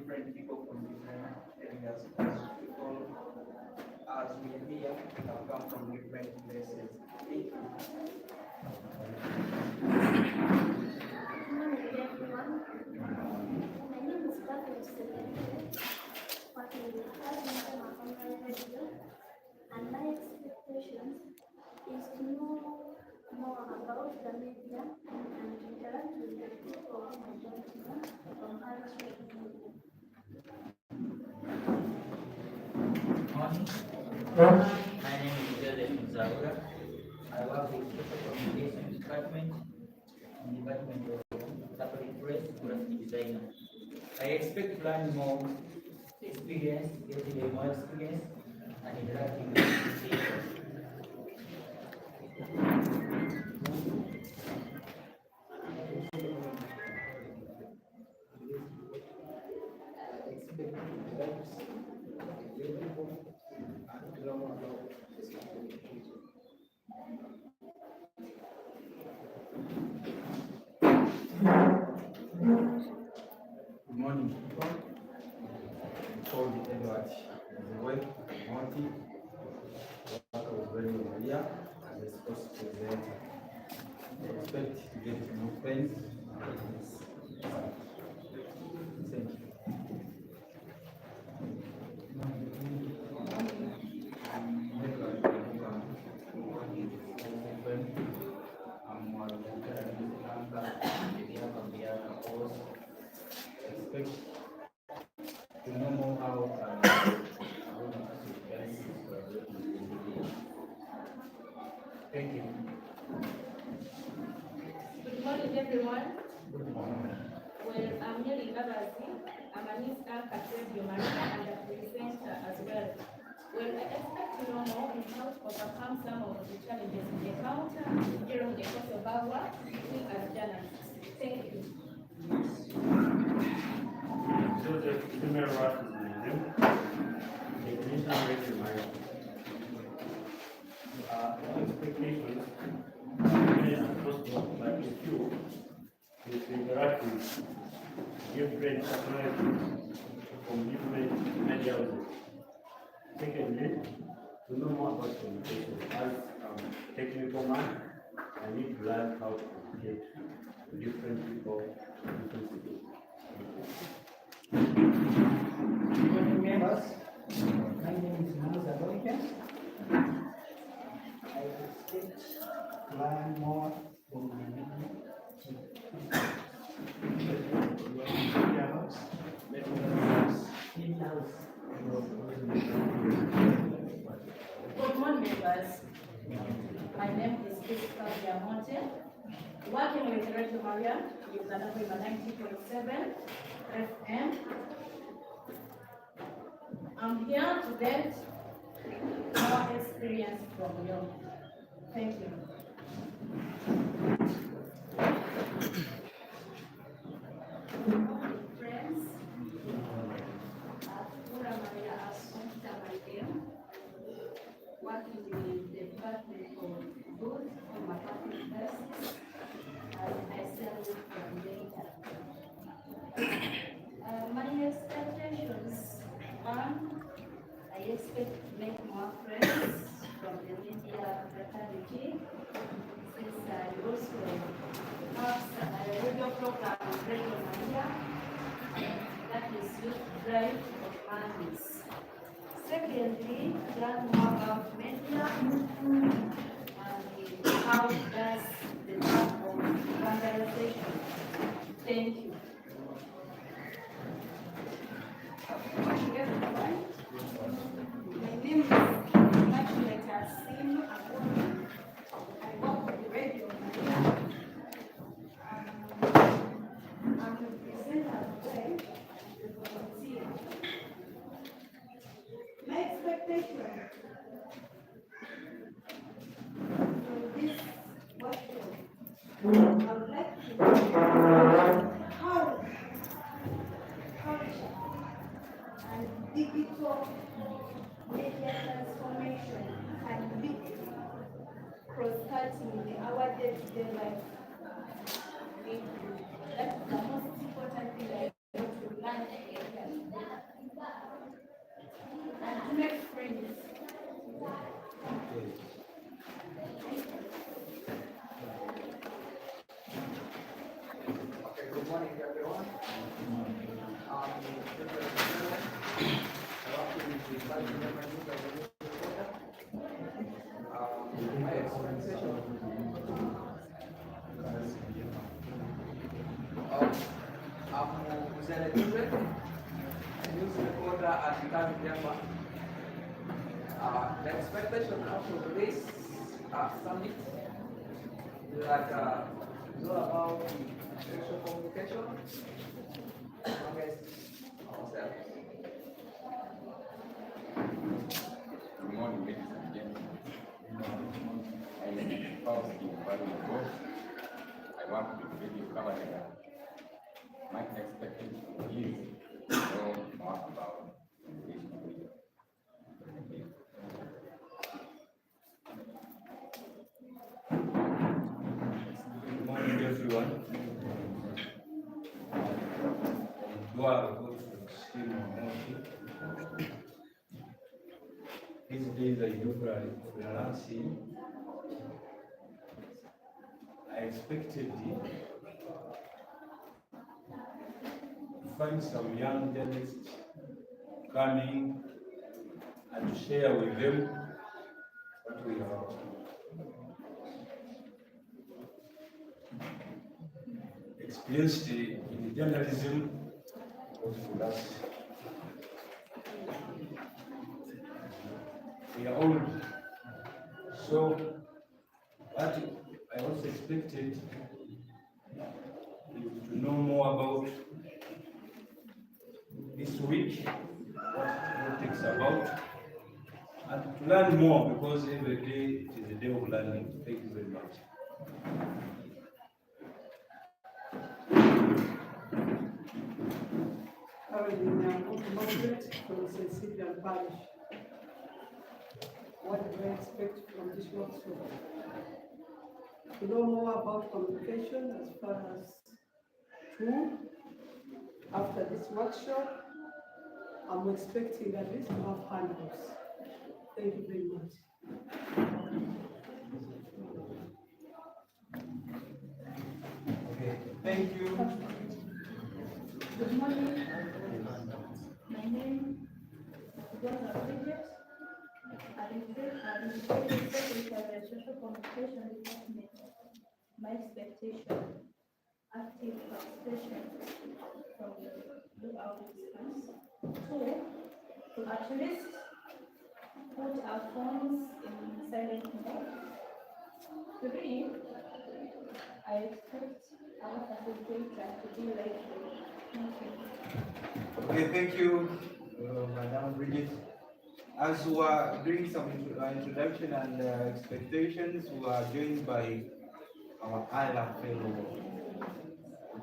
different people from different areas. People, as we are here, have come from different places. Thank you. Good morning, everyone. My name is Catherine Secretary, working with the President of Online Radio, and my expectations is to know more about the media and to interact with the people whom I don't know from other social media. Morning. My name is Joseph Mzaura. I work with the Communication Department in the Department of Public Press, Graphic Designer. I expect to learn more experience, getting more experience, and interacting with people. Good morning, people. I'm called Edward Zeway Monty. I was very familiar as a sports presenter. I expect to get more friends. Thank you. I'm one of the expect to know more how thank you. Good morning, everyone. Good morning. Well, I'm Nelly Gabazi. I'm an Eastern Radio Maria and a presenter as well. Well, I expect to know more on how to overcome some of the challenges we encounter during the course of our work as journalists. Thank you. Joseph Kimera is my name. Technician Radio Maria. Expectations many as possible, but a few is to interact with different personalities from different media houses. Secondly, to know more about communication. As a technical man, I need to learn how to communicate with different people, different cities. Good morning, members. My name is Musa Loika. I expect to learn more from the media. Good morning, members. My name is Jessica Diamonte. Working with Radio Maria, Uganda 90.7 FM. I'm here to get more experience from you. Thank you. Friends, Pura Maria Assumpta Maria, working with the Department of Good and Public Services, and I serve from data. My expectations are I expect to make more friends from the media fraternity, since I also have a radio program on Radio Maria that is Youth Drive of Armies. Secondly, learn more about media and how it does the job of vandalization. Thank you. Everyone. My name is Immaculate Asim Agoni. I work with the Radio Maria. I'm the presenter today, the volunteer. My expectation from this workshop, I would like to know how culture and digital media transformation can be cross-cutting in our day-to-day life. That's the most important thing I want to learn again. morning, everyone. My expectation I'm Mzee Joseph, news reporter at Bujumbura. The expectation of this summit is that it's all about the social communication amongst ourselves. Good morning, ladies and gentlemen. My name is Faustin Barugo. I work with Radio Kabarega. My expectation is to know more about communication media. Good morning, everyone. Dua about skill motive. These days I do freelancing. I expected to find some young journalists coming and to share with them what we have experienced in journalism with us. We are old, so what I also expected to know more about this week, what it is about, and to learn more, because every day it is a day of learning. Thank you very much. From Cecilia Parish. What do I expect from this workshop? To know more about communication as far as two. After this workshop, I'm expecting at least to have handouts. Thank you very much. Okay, thank you. Good morning. My name is Dr. Bridget. I'm the Secretary of Social Communication Department. My expectation, active participation from throughout this class. Two, to at least put our phones in silent mode. Three, I expect our facilitator to be lively. Thank you. Okay, thank you, Madam Bridget. As we are doing some introduction and expectations, we are joined by our other fellow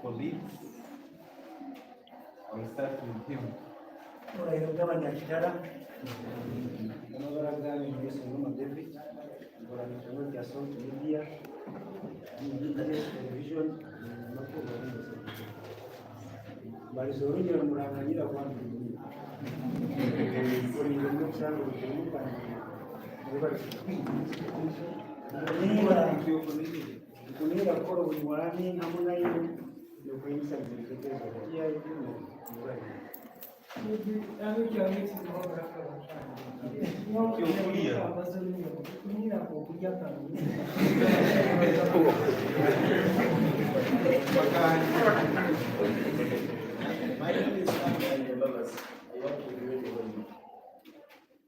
colleagues. I will start with him. Television, Balizorunya muranganyira kwandu kunira koro buli mwami hamwe nayo nokweyisa mubitekerezo ya My name is Anthony Babas. I work with Radio One.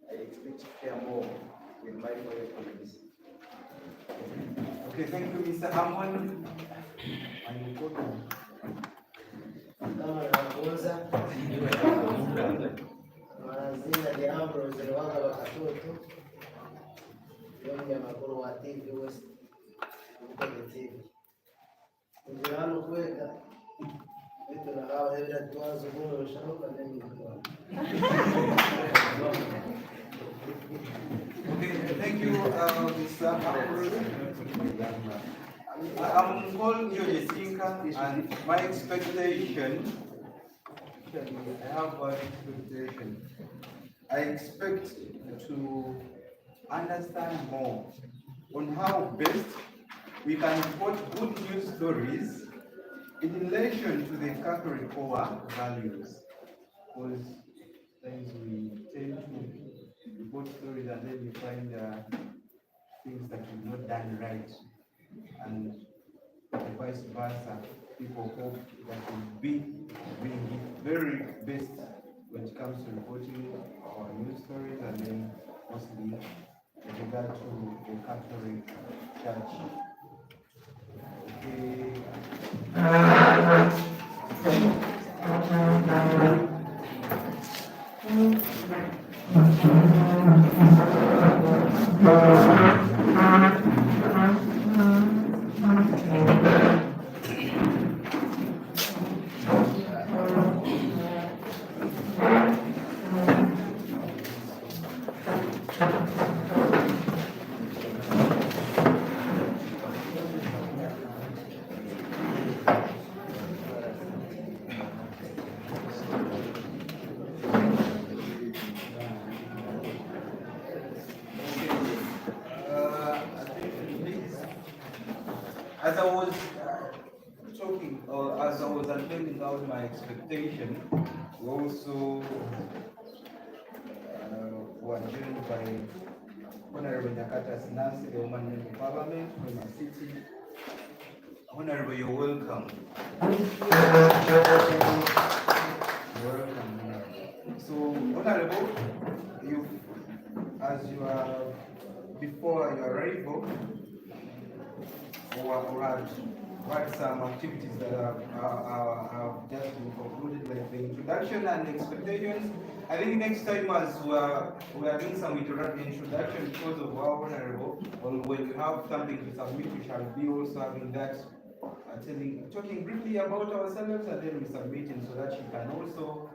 I expect to share more with my fellow colleagues. Okay, thank you, Mr. Amon. Kama nakuuza mazina ya Ambrose wanga wakatoto yoni ya makuru wa TV West mtege TV ujirano kweka vitu na hawa hivya tuwazo kuna usharuka nini kwa Okay, thank you, Mr. Ambrose. I'm called George Sinka, and my expectation, I have one expectation. I expect to understand more on how best we can report good news stories in relation to the Catholic core values, because times we tend to report stories and then we find things that we've not done right, and vice versa. People hope that we'll be doing it very best when it comes to reporting our news stories, and then mostly with regard to the Catholic Church. As I was talking, or as I was unveiling out my expectation, we also were joined by Honorable Nyakata Sinasi, the woman in the Parliament from the city. Honorable, you're welcome. You're welcome, Honorable. So, Honorable, you, as you are before your arrival, or had some activities that have just been concluded, like the introduction and expectations. I think next time as we are doing some introduction because of our honorable, or when we have something to submit, we shall be also having that, talking briefly about ourselves, and then we submitting so that you can also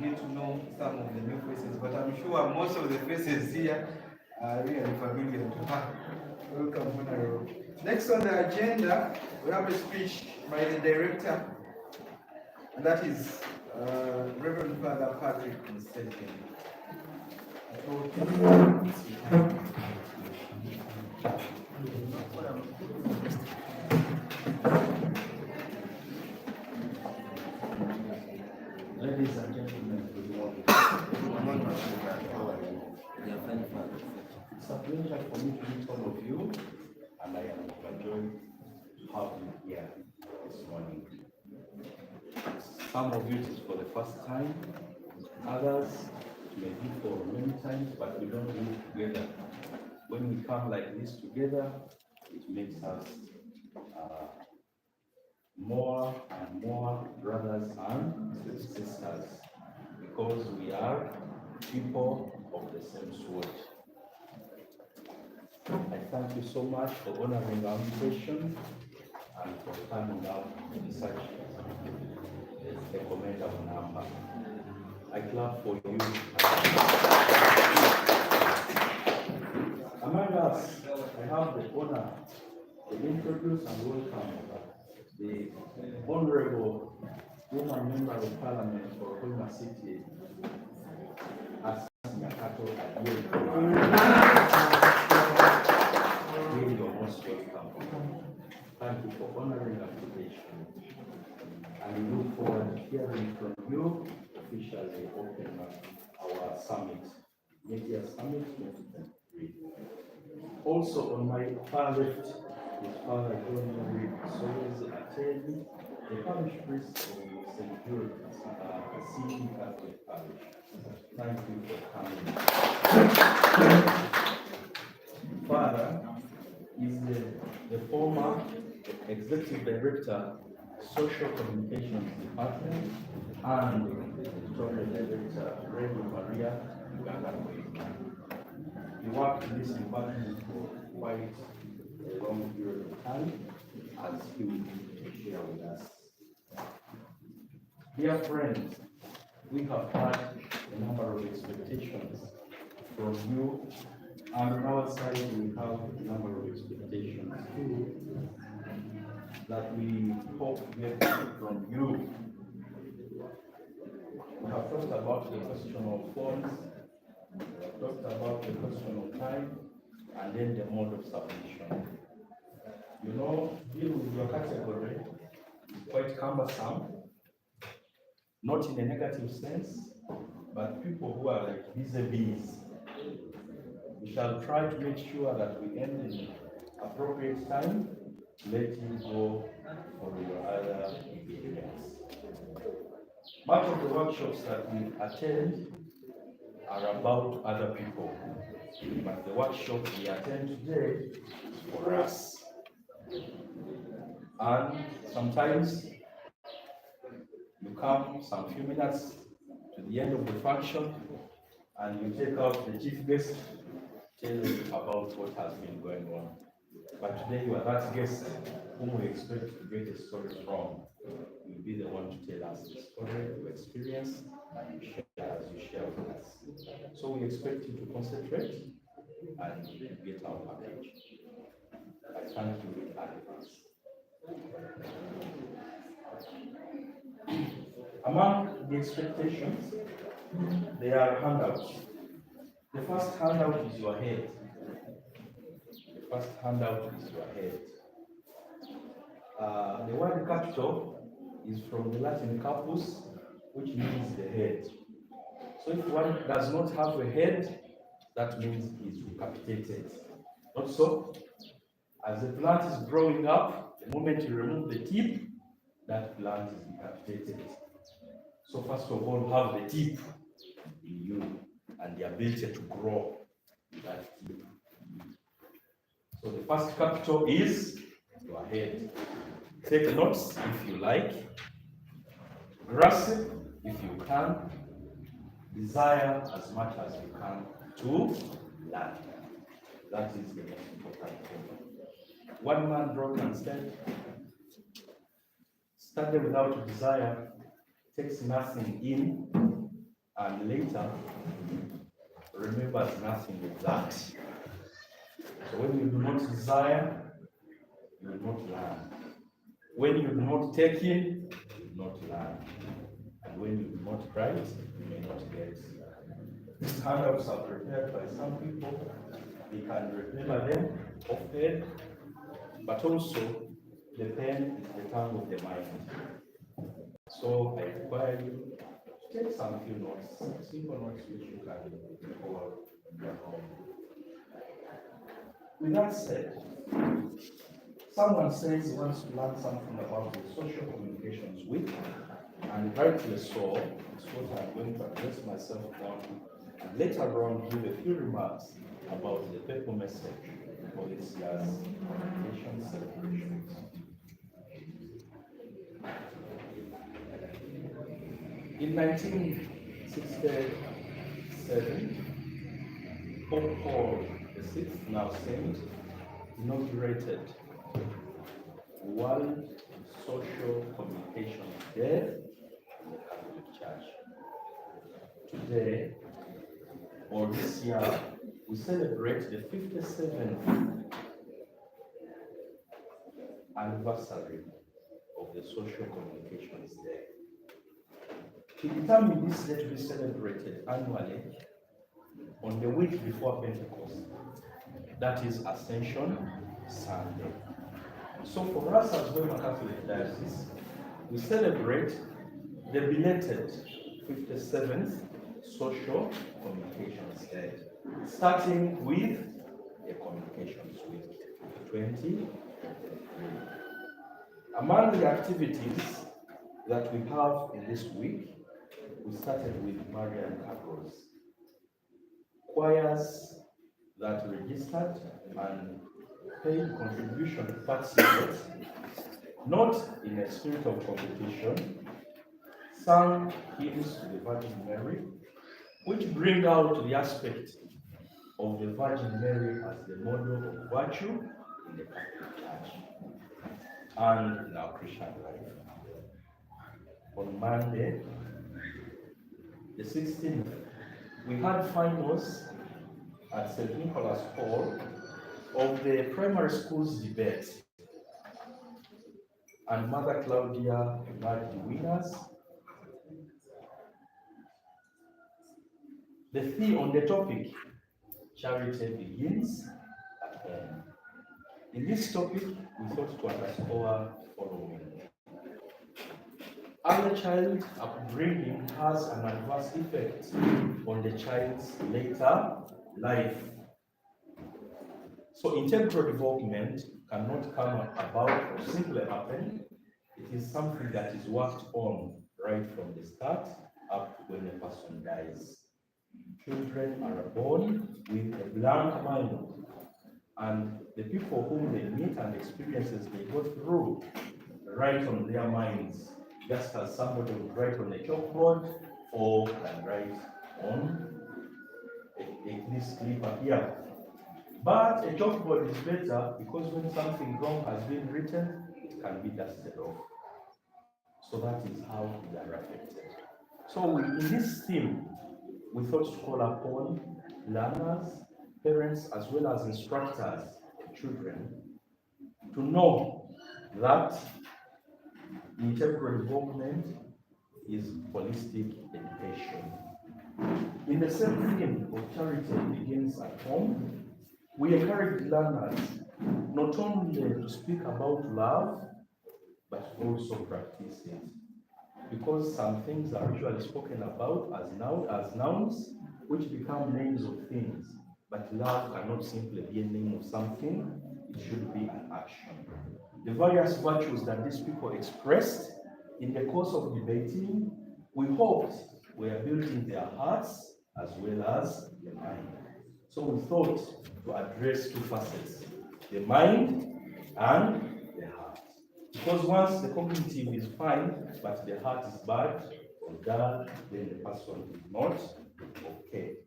get to know some of the new faces. But I'm sure most of the faces here are really familiar to her. Welcome, Honorable. Next on the agenda, we have a speech by the director, and that is Reverend Father Patrick Mseke. Ladies and gentlemen, good morning. It's a pleasure for me to meet all of you, and I am overjoyed to have you here this morning. Some of you it is for the first time, others may be for many times, but we don't live together. When we come like this together, it makes us more and more brothers and sisters, because we are people of the same sword. I thank you so much for honoring our invitation and for coming out in such a commendable number. I clap for you. Among us, I have the honor to introduce and welcome the Honorable Woman Member of Parliament for Oklahoma City, as Nyakato really you're most welcome. Thank you for honoring our invitation. And we look forward to hearing from you officially open our summit, Media Summit 2023. Also on my far left is Father John Henry Soles Ateli, the parish priest of St. George, City Catholic Parish. Thank you for coming. Father is the former Executive Director, Social Communications Department, and Victoria Director, Radio Maria, Uganda. He worked in this department for quite a long period of time, as he will share with us. Dear friends, we have had a number of expectations from you, and on our side we have a number of expectations too that we hope to get from you. We have talked about the question of funds, we have talked about the question of time, and then the mode of submission. You know, deal with your category, quite cumbersome, not in a negative sense, but people who are like busy bees. We shall try to make sure that we end in appropriate time, let you go for your other engagements. Much of the workshops that we attend are about other people, but the workshop we attend today is for us. And sometimes you come some few minutes to the end of the function and you take out the chief guest, tell you about what has been going on. But today you are that guest whom we expect to get a story from. You'll be the one to tell us the story, your experience, and you share as you share with us. So we expect you to concentrate and get our package. I thank you in advance. Among the expectations, there are handouts. The first handout is your head. The first handout is your head. The word capital is from the Latin capus, which means the head. So if one does not have a head, that means he is decapitated. Not so? As the plant is growing up, the moment you remove the tip, that plant is decapitated. So first of all, have the tip in you and the ability to grow that tip. So the first capital is your head. Take notes if you like. Grasp if you can. Desire as much as you can to learn. That is the most important thing. One man wrote and said, study without desire takes nothing in and later remembers nothing with that. So when you do not desire, you will not learn. When you do not take in, you will not learn. And when you do not write, you may not get. These handouts are prepared by some people. They can remember them off head, but also the pen is the tongue of the mind. So I require you to take some few notes, simple notes which you can recall in your home. With that said, someone says he wants to learn something about the social communications week, and rightly so, it's what I'm going to address myself on, and later on give a few remarks about the paper message for this year's communication celebrations. In 1967, Pope Paul VI, now Saint, inaugurated World Social Communication Day in the Catholic Church. Today, or this year, we celebrate the 57th anniversary of the Social Communications Day. To determine this day to be celebrated annually on the week before Pentecost, that is Ascension Sunday. So for us as Roman Catholic Diocese, we celebrate the belated 57th Social Communications Day, starting with the Communications Week 2023. Among the activities that we have in this week, we started with Marian carols. Choirs that registered and paid contribution to participate, not in a spirit of competition, sang hymns to the Virgin Mary, which bring out the aspect of the Virgin Mary as the model of virtue in the Catholic Church and in our Christian life. On Monday, the 16th, we had finals at St. Nicholas Hall of the primary school's debate. And Mother Claudia emerged the winners. The theme on the topic, charity begins at home. In this topic, we thought to underscore the following. Early child upbringing has an adverse effect on the child's later life. So integral development cannot come about or simply happen. It is something that is worked on right from the start up to when a person dies. Children are born with a blank mind, and the people whom they meet and experiences they go through write on their minds, just as somebody would write on a chalkboard or can write on this clipper here. But a chalkboard is better because when something wrong has been written, it can be dusted off. So that is how we are affected. So in this theme, we thought to call upon learners, parents, as well as instructors of children to know that integral development is holistic education. In the same theme of charity begins at home, we encourage learners not only to speak about love, but also practice it. Because some things are usually spoken about as nouns, which become names of things. But love cannot simply be a name of something, it should be an action. The various virtues that these people expressed in the course of debating, we hoped were building their hearts as well as the mind. So we thought to address two facets, the mind and the heart. Because once the cognitive is fine, but the heart is bad or dull, then the person is not okay.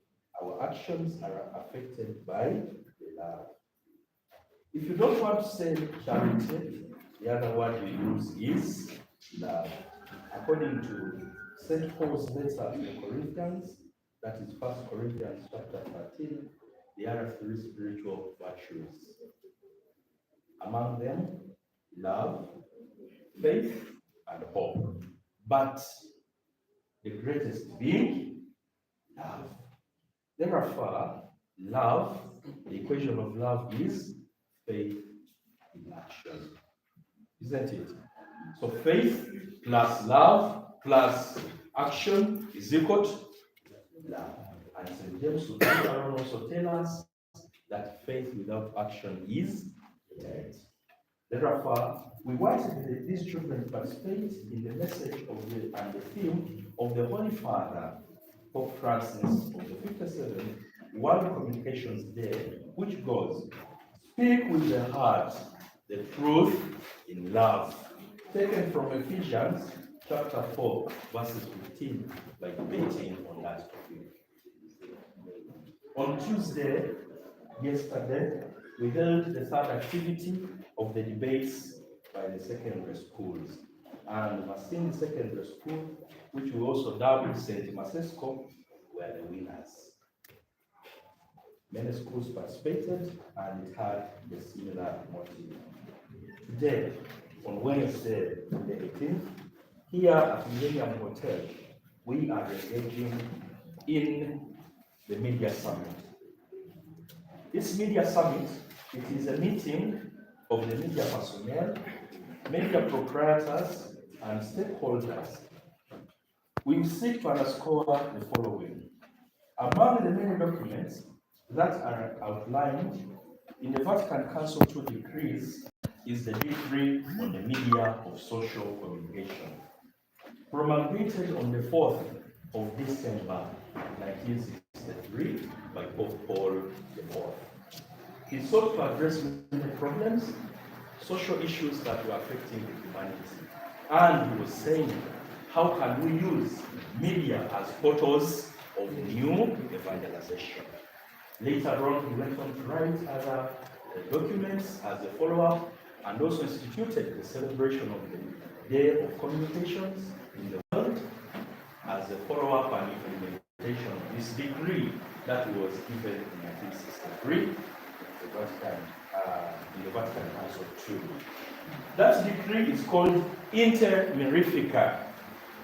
Our actions are affected by the love. If you don't want to say charity, the other word we use is love. According to St. Paul's letter to the Corinthians, that is 1 Corinthians chapter 13, there are three spiritual virtues. Among them, love, faith, and hope. But the greatest being love. Therefore, love, the equation of love is faith in action. Isn't it? So faith plus love plus action is equal to love. And St. James would also tell us that faith without action is dead. Therefore, we wanted these children to participate in the message of and the theme of the Holy Father, Pope Francis, of the 57th World Communications Day, which goes, "Speak with the heart, the truth in love," taken from Ephesians chapter 4, verses 15, by debating on that topic. On Tuesday, yesterday, we held the third activity of the debates by the secondary schools. And Masini Secondary School, which we also dubbed St. Masesco, were the winners. Many schools participated and it had a similar motive. Today, on Wednesday, the 18th, here at Millennium Hotel, we are engaging in the Media Summit. This Media Summit, it is a meeting of the media personnel, media proprietors, and stakeholders. We seek to underscore the following. Among the many documents that are outlined in the Vatican Council 2 decrees is the decree on the media of social communication, promulgated on the 4th of December 1963 by Pope Paul IV. He sought to address many problems, social issues that were affecting humanity. And he was saying, how can we use media as portals of new evangelization? Later on, he went on to write other documents as a follow-up and also instituted the celebration of the Day of Communications in the world as a follow-up and implementation of this decree that was given in 1963 in the Vatican Council II. That decree is called Inter Mirifica,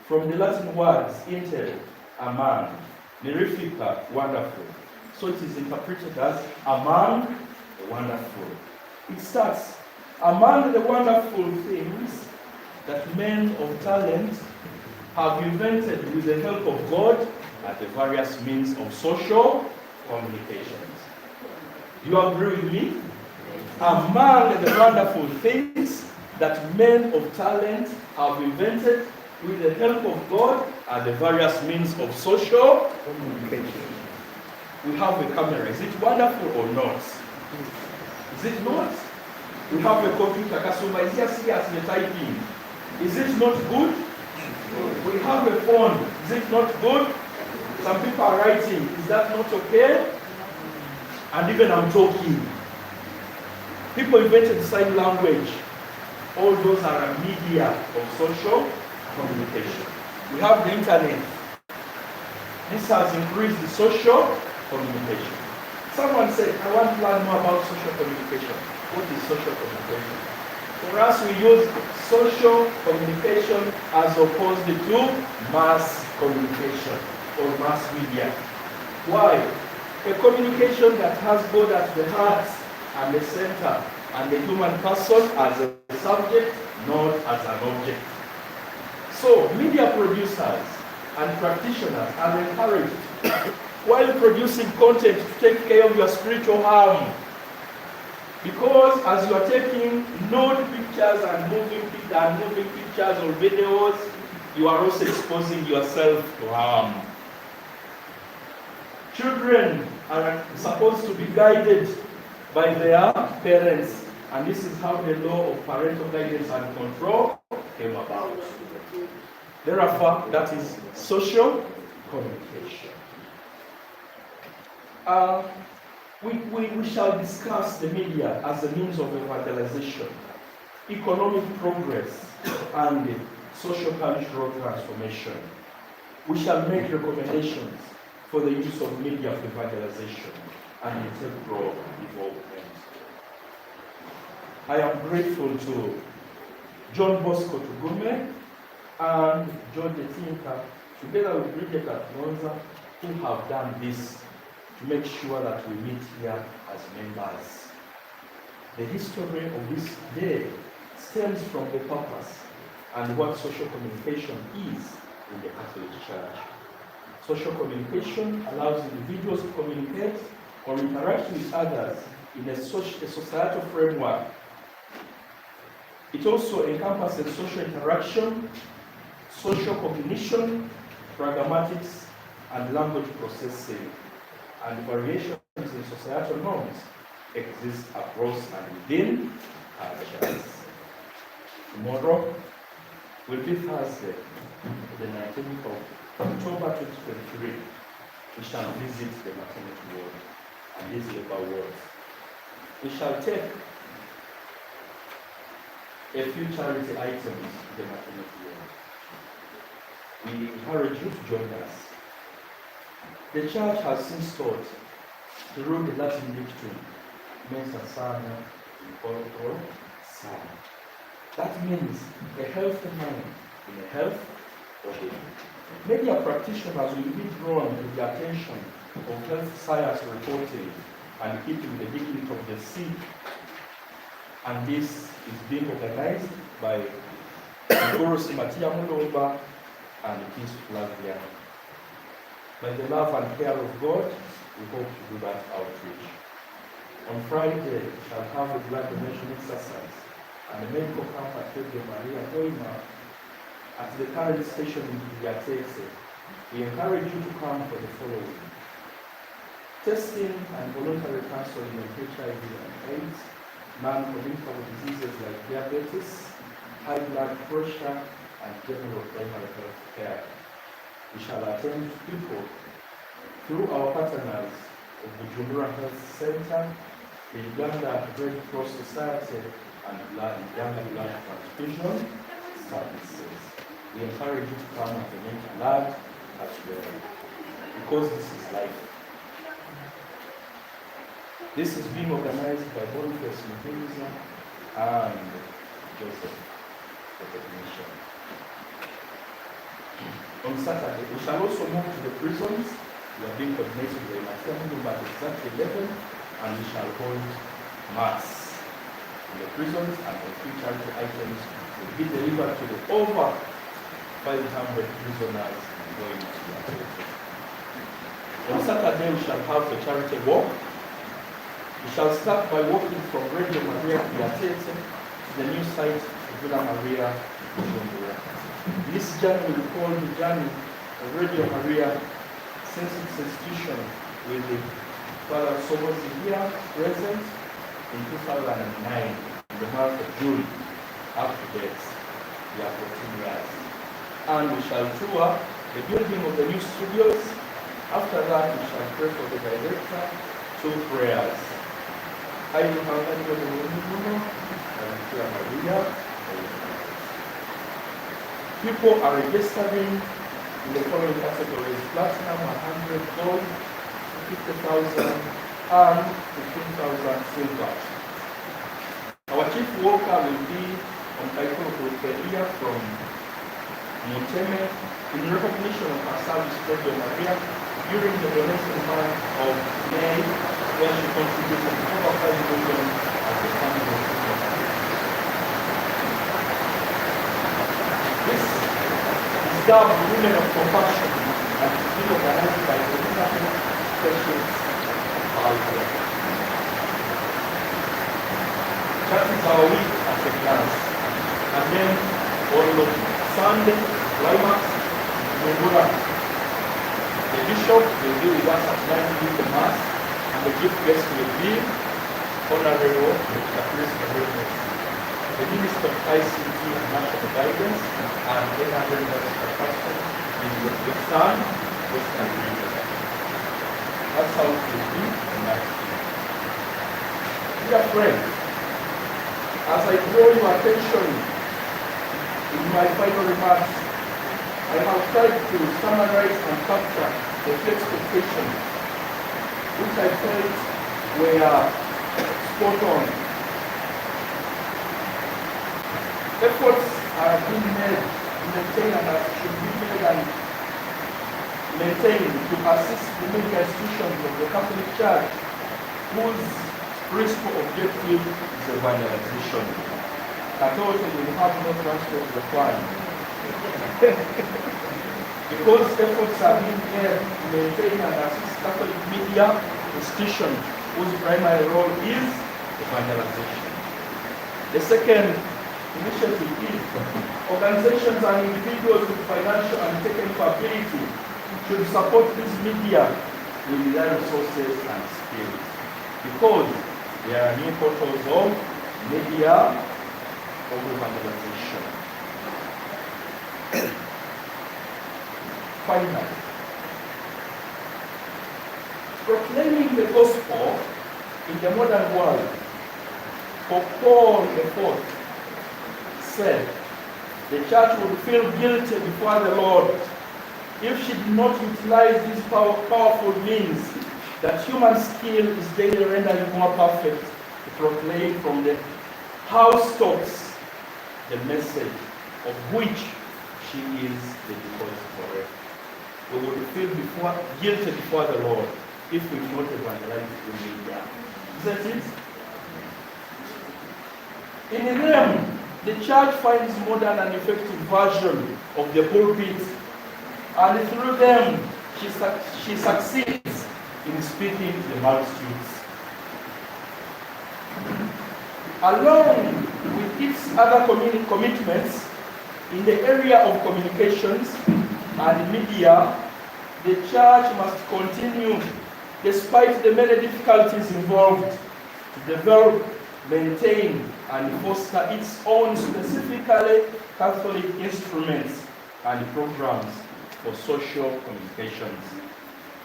from the Latin words inter, among, mirifica, wonderful. So it is interpreted as among the wonderful. It starts, among the wonderful things that men of talent have invented with the help of God are the various means of social communications. Do you agree with me? Among the wonderful things that men of talent have invented with the help of God are the various means of social communication. We have a camera. Is it wonderful or not? Is it not? We have a computer. Kasuma is just here as the typing. Is it not good? We have a phone. Is it not good? Some people are writing. Is that not okay? And even I'm talking. People invented sign language. All those are a media of social communication. We have the internet. This has increased the social communication. Someone said, I want to learn more about social communication. What is social communication? For us, we use social communication as opposed to mass communication or mass media. Why? A communication that has God at the heart and the center and the human person as a subject, not as an object. So, media producers and practitioners are encouraged while producing content to take care of your spiritual harm. Because as you are taking nude pictures and moving pictures or videos, you are also exposing yourself to harm. Children are supposed to be guided by their parents, and this is how the law of parental guidance and control came about. Therefore, that is social communication. We shall discuss the media as a means of evangelization, economic progress, and social cultural transformation. We shall make recommendations for the use of media for evangelization and integral development. I am grateful to John Bosco Tugume and George Tinka, together with Bridget Atlonza, who have done this to make sure that we meet here as members. The history of this day stems from the purpose and what social communication is in the Catholic Church. Social communication allows individuals to communicate or interact with others in a societal framework. It also encompasses social interaction, social cognition, pragmatics, and language processing. And variations in societal norms exist across and within cultures. Tomorrow will be Thursday, the 19th of October 2023. We shall visit the maternity ward and these labor wards. We shall take a few charity items to the maternity ward. We encourage you to join us. The church has since taught through the Latin dictum, mensa sana, in corpore sana. That means a healthy mind in a health body. Media practitioners will be drawn to the attention of health science reporting and keeping the dignity of the sick. And this is being organized by Guru Simatia Mulomba and Peace Flavia. By the love and care of God, we hope to do that outreach. On Friday, we shall have a blood donation exercise and a medical camp at Radio Maria Hoima at the current station in Biatese. We encourage you to come for the following: testing and voluntary counseling of HIV and AIDS, non-communicable diseases like diabetes, high blood pressure, and general primary health care. We shall attend people through our partners of Bujumbura Health Center, the Uganda Red Cross Society, and Uganda Blood Transfusion Services. We encourage you to come and donate blood as well, because this is life. This is being organized by Boniface Mutuza and Joseph Recognition. On Saturday, we shall also move to the prisons. We are being coordinated by Matthew at exactly 11, and we shall hold Mass in the prisons, and the few charity items will be delivered to the over 500 prisoners going to their territory. On Saturday, we shall have a charity walk. We shall start by walking from Radio Maria Piatete to the new site, Villa Maria, Bujumbura. This journey will be called the journey of Radio Maria since its institution with the Father Sobosi here present in 2009, in the month of June, up to date. We are 14 years. And we shall tour the building of the new studios. After that, we shall pray for the director, 2 prayers. I will have anybody Maria. People are registering in the following categories: platinum, 100, gold, 50,000, and 15,000 silver. Our chief worker will be on Kaiko Kurupelia from Muteme in recognition of her service to Radio Maria during the donation month of May, when she contributed over 5 million as a family of people. This is dubbed Women of Compassion and is being organized by the International Patients Alpha. That is our week at a glance. And then on Sunday, climax, Bujumbura. The bishop will be with us at 9 the mass, and the chief guest will be Honorable the Priest of Reverence, the Minister of ICT and National Guidance, and Honorable the Pastor in the Sun, Western Region. That's how it will be tonight. Dear friends, as I draw your attention in my final remarks, I have tried to summarize and capture the few expectations which I felt were spot on. Efforts are being made to maintain and should be made and maintained to assist the media institutions of the Catholic Church, whose principal objective is evangelization. Catholics will have no transfer to the fund. Because efforts are being made to maintain and assist Catholic media institutions whose primary role is evangelization. The second initiative is organizations and individuals with financial and technical ability should support this media with their resources and skills, because there are new portals of media of evangelization. Finally, proclaiming the gospel in the modern world, for Paul IV said, the church would feel guilty before the Lord if she did not utilize these powerful means that human skill is daily rendering more perfect to proclaim from the housetops the message of which she is the depository. We would feel guilty before the Lord if we do not evangelize the media. Isn't it? In them, the church finds modern and effective version of the pulpit, and through them, she succeeds in speaking to the multitudes. Along with its other commitments in the area of communications and media, the church must continue, despite the many difficulties involved, to develop, maintain, and foster its own specifically Catholic instruments and programs for social communications.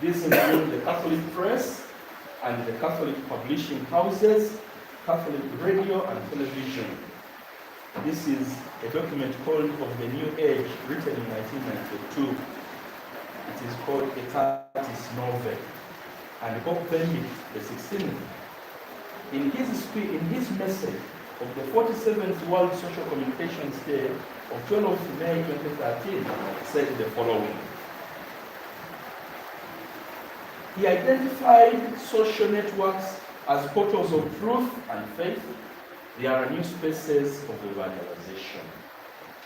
These include the Catholic press and the Catholic publishing houses, Catholic radio and television. This is a document called Of the New Age, written in 1992. It is called Aetatis Novae. And Pope Benedict XVI, in his message of the 47th World Social Communications Day of 12th May 2013, said the following. He identified social networks as portals of truth and faith. They are new spaces of evangelization.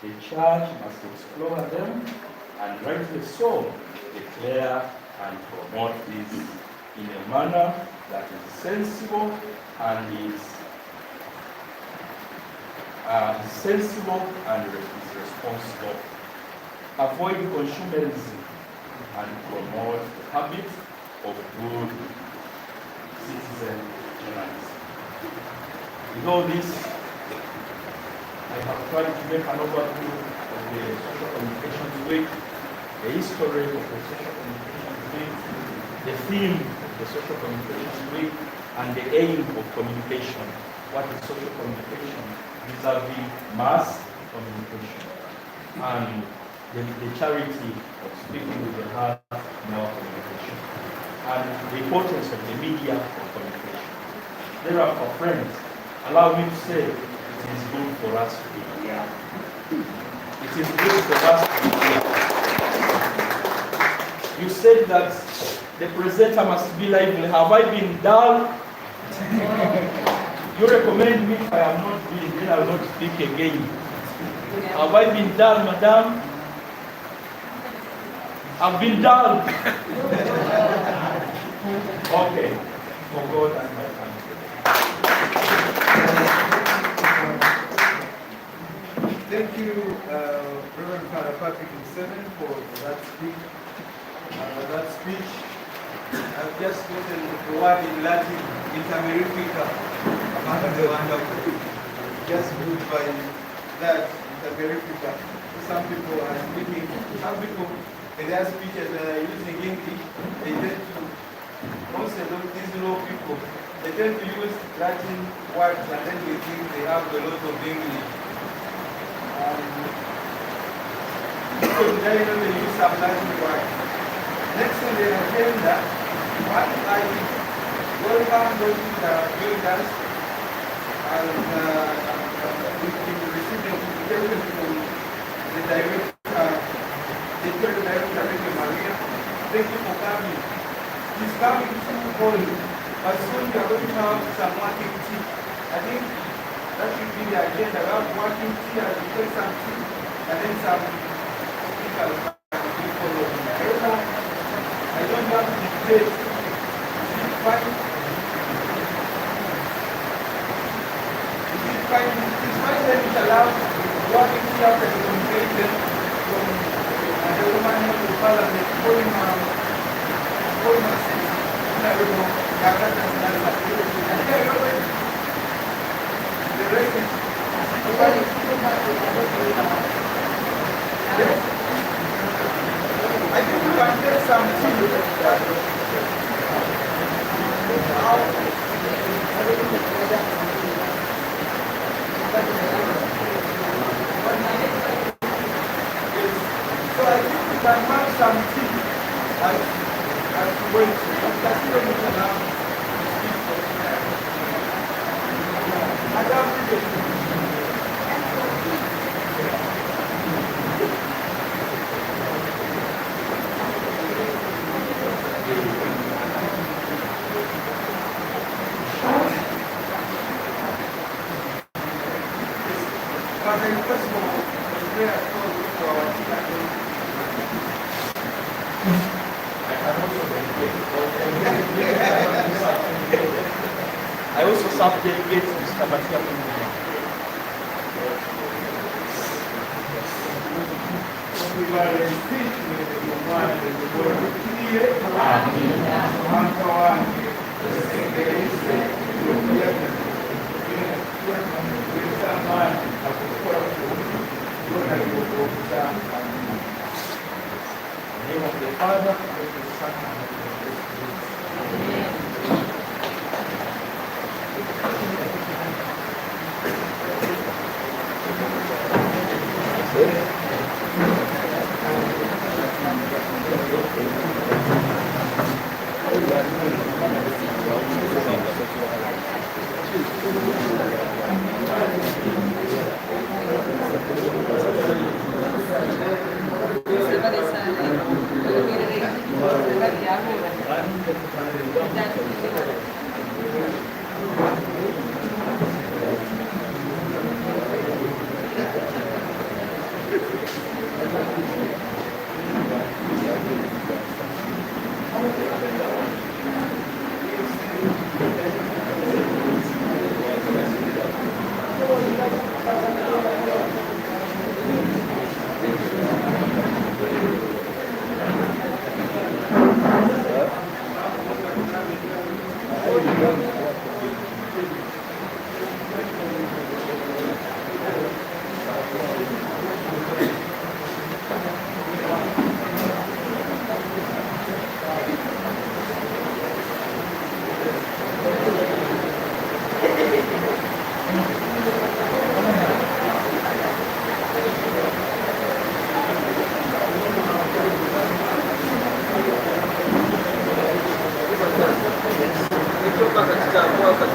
The church must explore them and rightly so declare and promote this in a manner that is sensible and is responsible. Avoid consumerism and promote the habit of good citizen journalism. With all this, I have tried to make an overview of the Social Communications Week, the history of the Social Communications Week, the theme of the Social Communications Week, and the aim of communication. What is social communication vis-a-vis mass communication? And the charity of speaking with the heart in our communication. And the importance of the media for communication. Therefore, friends, allow me to say, it is good for us to be here. It is good for us to be here. You said that the presenter must be lively. Have I been dull? You recommend me if I am not been, then I will not speak again. Have I been dull, madam? I've been dull. Okay. For God and my country. Thank you, Reverend Father Patrick Seven, for that speech. I've just gotten the word in Latin, intermerifica, among the wonderful. Just moved by that, intermerifica. Some people are speaking, some people in their speeches using English, they tend to, most of these low people, they tend to use Latin words and then they think they have a lot of English. Because they don't use some Latin words. Next on the agenda, what I welcome those who are doing us, and we received the invitation from the director, the director, Maria. Thank you for coming. He's coming too early, but soon we are going to have some working tea. I think that should be the agenda. We have working tea and we take some tea, and then some speakers will follow. I don't have to dictate. Is it fine? Is it fine? It's fine that it allows working tea after the communication from the woman of the parliament, calling her seat. I don't know. The rest is I think we can take some So I think we can have some tea as we wait. I also serve delegates to Mr. Batia. In the name of the Father, of the Son, and of the Holy Spirit. kutoka katika mwaka